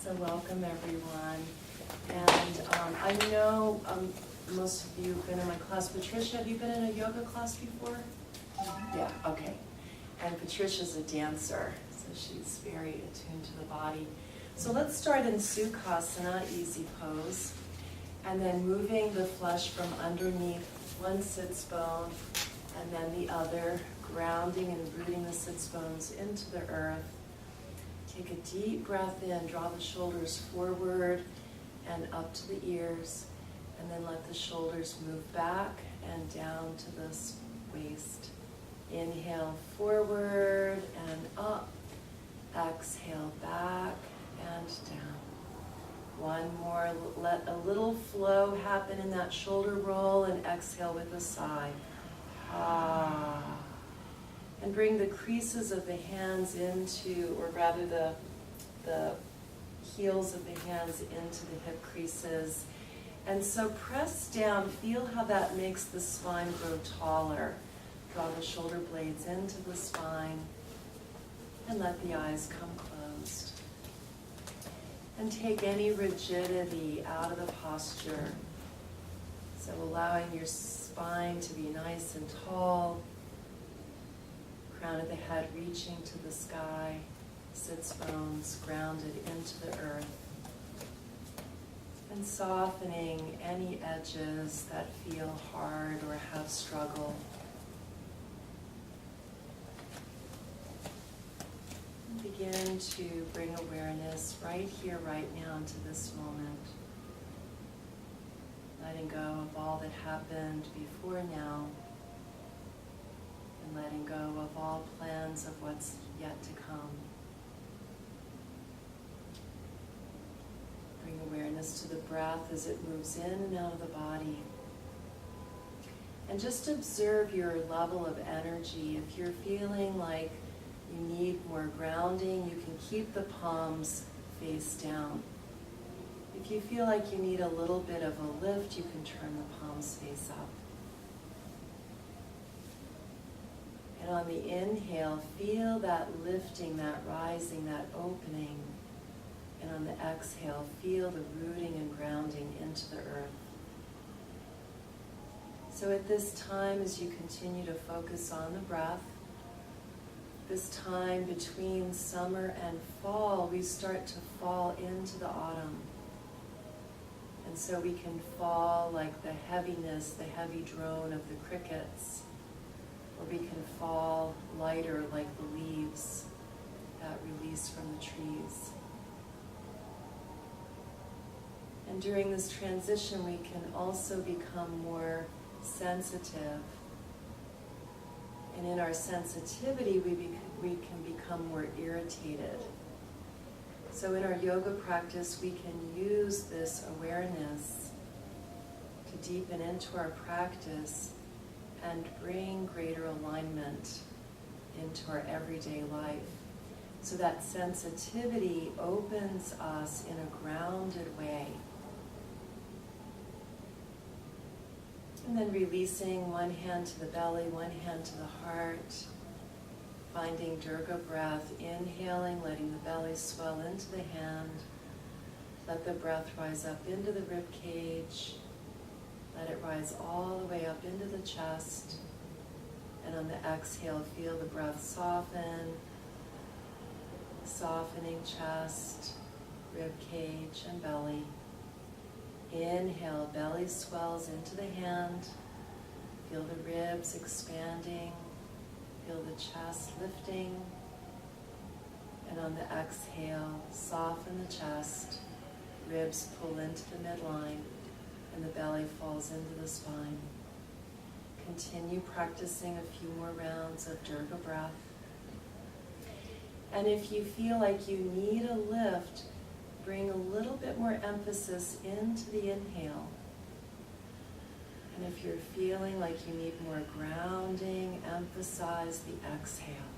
So welcome everyone. And I know most of you have been in my class. Patricia, have you been in a yoga class before? Yeah, okay. And Patricia's a dancer, so she's very attuned to the body. So let's start in Sukhasana, easy pose. And then moving the flesh from underneath one sits bone and then the other, grounding and rooting the sits bones into the earth. Take a deep breath in, draw the shoulders forward and up to the ears, and then let the shoulders move back and down to the waist. Inhale forward and up, exhale back and down. One more, let a little flow happen in that shoulder roll and exhale with a sigh. Ah. And bring the creases of the hands into, or rather the heels of the hands into the hip creases. And so press down, feel how that makes the spine grow taller. Draw the shoulder blades into the spine and let the eyes come closed. And take any rigidity out of the posture. So allowing your spine to be nice and tall. Crown of the head reaching to the sky, sits bones grounded into the earth, and softening any edges that feel hard or have struggle. And begin to bring awareness right here, right now, into this moment. Letting go of all that happened before now. And letting go of all plans of what's yet to come. Bring awareness to the breath as it moves in and out of the body. And just observe your level of energy. If you're feeling like you need more grounding, you can keep the palms face down. If you feel like you need a little bit of a lift, you can turn the palms face up. And on the inhale, feel that lifting, that rising, that opening. And on the exhale, feel the rooting and grounding into the earth. So at this time, as you continue to focus on the breath, this time between summer and fall, we start to fall into the autumn. And so we can fall like the heaviness, the heavy drone of the crickets. Or we can fall lighter like the leaves that release from the trees. And during this transition, we can also become more sensitive. And in our sensitivity, we can become more irritated. So in our yoga practice, we can use this awareness to deepen into our practice and bring greater alignment into our everyday life. So that sensitivity opens us in a grounded way. And then releasing one hand to the belly, one hand to the heart. Finding Durga breath, inhaling, letting the belly swell into the hand. Let the breath rise up into the rib cage. Let it rise all the way up into the chest. And on the exhale, feel the breath soften. Softening chest, rib cage, and belly. Inhale, belly swells into the hand. Feel the ribs expanding. Feel the chest lifting. And on the exhale, soften the chest. Ribs pull into the midline. And the belly falls into the spine. Continue practicing a few more rounds of Durga breath. And if you feel like you need a lift, bring a little bit more emphasis into the inhale. And if you're feeling like you need more grounding, emphasize the exhale.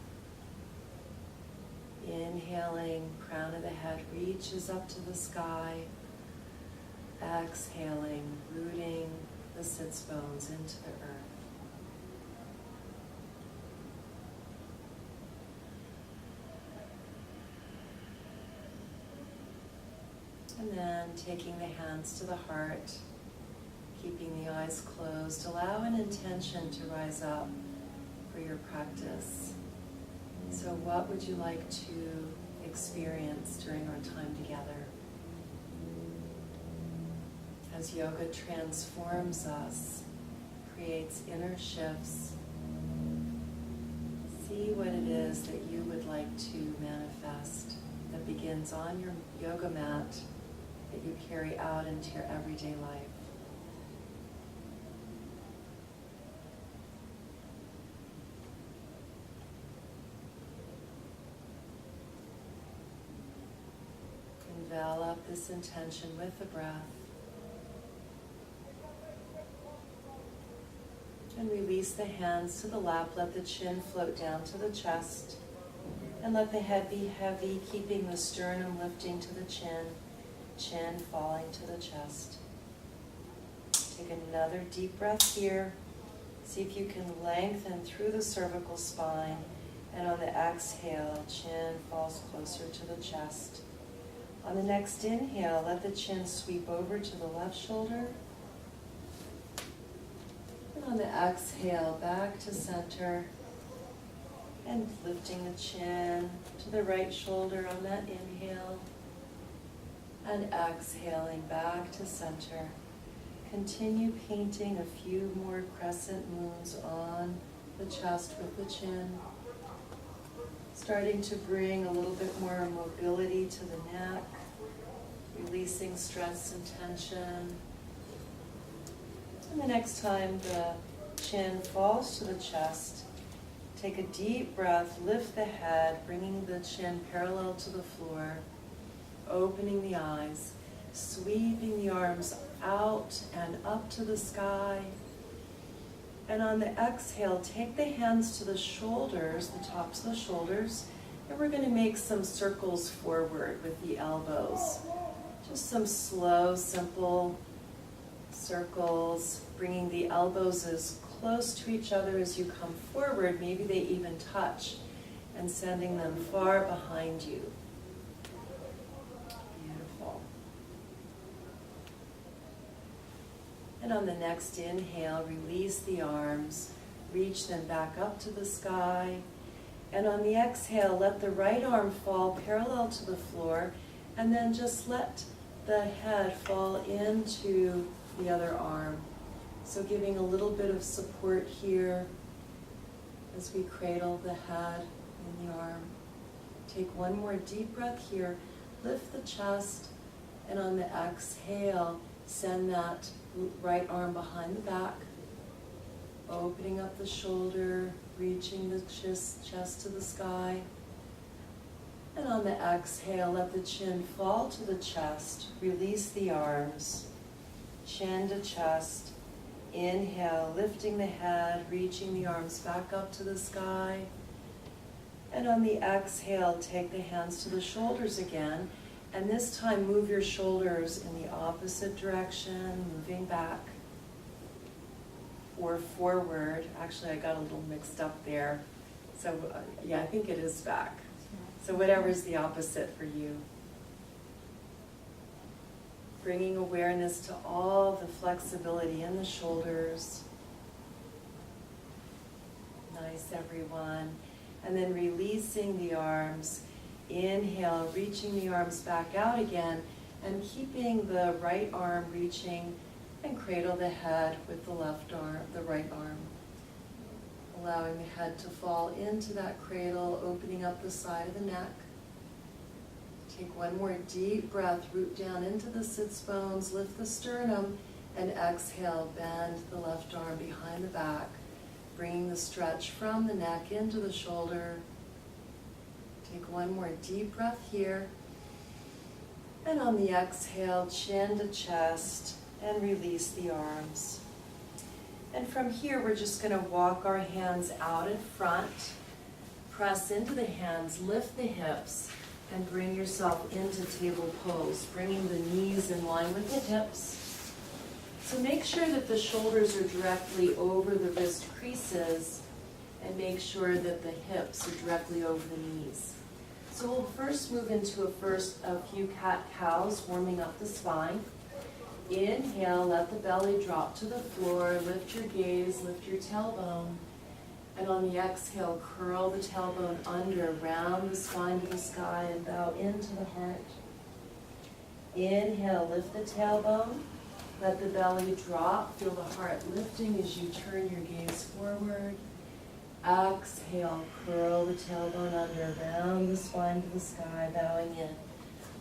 Inhaling, crown of the head reaches up to the sky. Exhaling, rooting the sits bones into the earth. And then taking the hands to the heart, keeping the eyes closed, allow an intention to rise up for your practice. So what would you like to experience during our time together? As yoga transforms us, creates inner shifts, see what it is that you would like to manifest that begins on your yoga mat that you carry out into your everyday life. Envelop this intention with the breath. And release the hands to the lap. Let the chin float down to the chest. And let the head be heavy, keeping the sternum lifting to the chin, chin falling to the chest. Take another deep breath here. See if you can lengthen through the cervical spine. And on the exhale, chin falls closer to the chest. On the next inhale, let the chin sweep over to the left shoulder. And on the exhale, back to center. And lifting the chin to the right shoulder on that inhale. And exhaling back to center. Continue painting a few more crescent moons on the chest with the chin. Starting to bring a little bit more mobility to the neck. Releasing stress and tension. And the next time the chin falls to the chest, take a deep breath, lift the head, bringing the chin parallel to the floor, opening the eyes, sweeping the arms out and up to the sky. And on the exhale, take the hands to the shoulders, the tops of the shoulders, and we're going to make some circles forward with the elbows. Just some slow, simple circles, bringing the elbows as close to each other as you come forward. Maybe they even touch, and sending them far behind you. Beautiful. And on the next inhale, release the arms, reach them back up to the sky. And on the exhale, let the right arm fall parallel to the floor, and then just let the head fall into the other arm. So giving a little bit of support here as we cradle the head in the arm. Take one more deep breath here. Lift the chest, and on the exhale, send that right arm behind the back, opening up the shoulder, reaching the chest to the sky. And on the exhale, let the chin fall to the chest. Release the arms, chin to chest. Inhale, lifting the head, reaching the arms back up to the sky. And on the exhale, take the hands to the shoulders again. And this time, move your shoulders in the opposite direction, moving back or forward. Actually, I got a little mixed up there. So yeah, I think it is back. So whatever is the opposite for you. Bringing awareness to all the flexibility in the shoulders. Nice, everyone. And then releasing the arms. Inhale, reaching the arms back out again, and keeping the right arm reaching, and cradle the head with the left arm, the right arm. Allowing the head to fall into that cradle, opening up the side of the neck. Take one more deep breath, root down into the sits bones, lift the sternum, and exhale, bend the left arm behind the back, bringing the stretch from the neck into the shoulder. Take one more deep breath here. And on the exhale, chin to chest, and release the arms. And from here, we're just going to walk our hands out in front, press into the hands, lift the hips, and bring yourself into table pose, bringing the knees in line with the hips. So make sure that the shoulders are directly over the wrist creases, and make sure that the hips are directly over the knees. So we'll first move into a few cat-cows, warming up the spine. Inhale, let the belly drop to the floor, lift your gaze, lift your tailbone. And on the exhale, curl the tailbone under, round the spine to the sky, and bow into the heart. Inhale, lift the tailbone, let the belly drop, feel the heart lifting as you turn your gaze forward. Exhale, curl the tailbone under, round the spine to the sky, bowing in.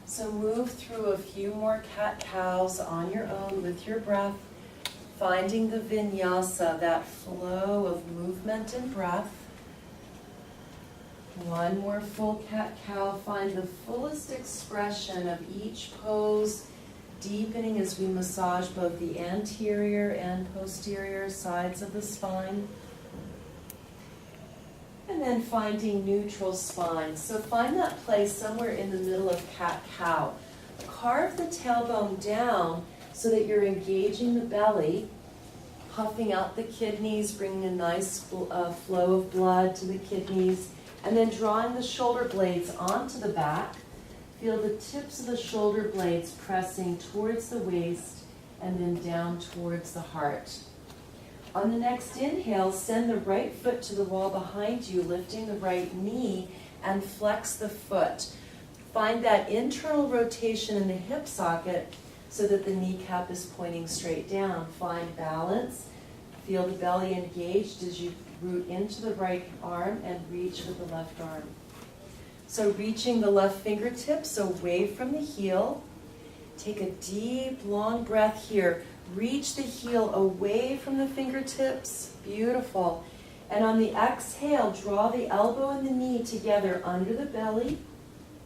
So move through a few more cat-cows on your own with your breath, finding the vinyasa, that flow of movement and breath. One more full cat-cow. Find the fullest expression of each pose, deepening as we massage both the anterior and posterior sides of the spine. And then finding neutral spine. So find that place somewhere in the middle of cat-cow. Carve the tailbone down so that you're engaging the belly, puffing out the kidneys, bringing a nice flow of blood to the kidneys, and then drawing the shoulder blades onto the back. Feel the tips of the shoulder blades pressing towards the waist and then down towards the heart. On the next inhale, send the right foot to the wall behind you, lifting the right knee, and flex the foot. Find that internal rotation in the hip socket so that the kneecap is pointing straight down. Find balance. Feel the belly engaged as you root into the right arm and reach with the left arm. So reaching the left fingertips away from the heel. Take a deep, long breath here. Reach the heel away from the fingertips. Beautiful. And on the exhale, draw the elbow and the knee together under the belly.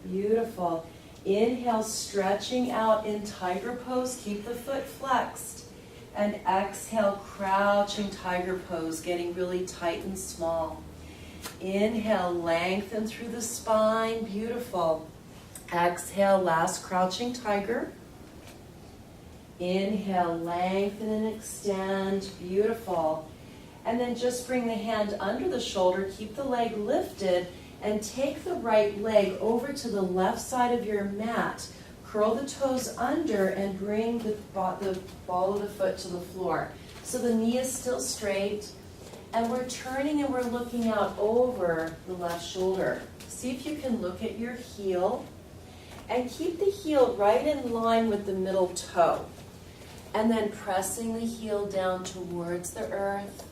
Beautiful. Inhale, stretching out in tiger pose. Keep the foot flexed. And exhale, crouching tiger pose, getting really tight and small. Inhale, lengthen through the spine. Beautiful. Exhale, last crouching tiger. Inhale, lengthen and extend. Beautiful. And then just bring the hand under the shoulder, keep the leg lifted, and take the right leg over to the left side of your mat. Curl the toes under and bring the ball of the foot to the floor. So the knee is still straight, and we're turning and we're looking out over the left shoulder. See if you can look at your heel, and keep the heel right in line with the middle toe. And then pressing the heel down towards the earth,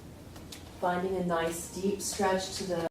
finding a nice deep stretch to the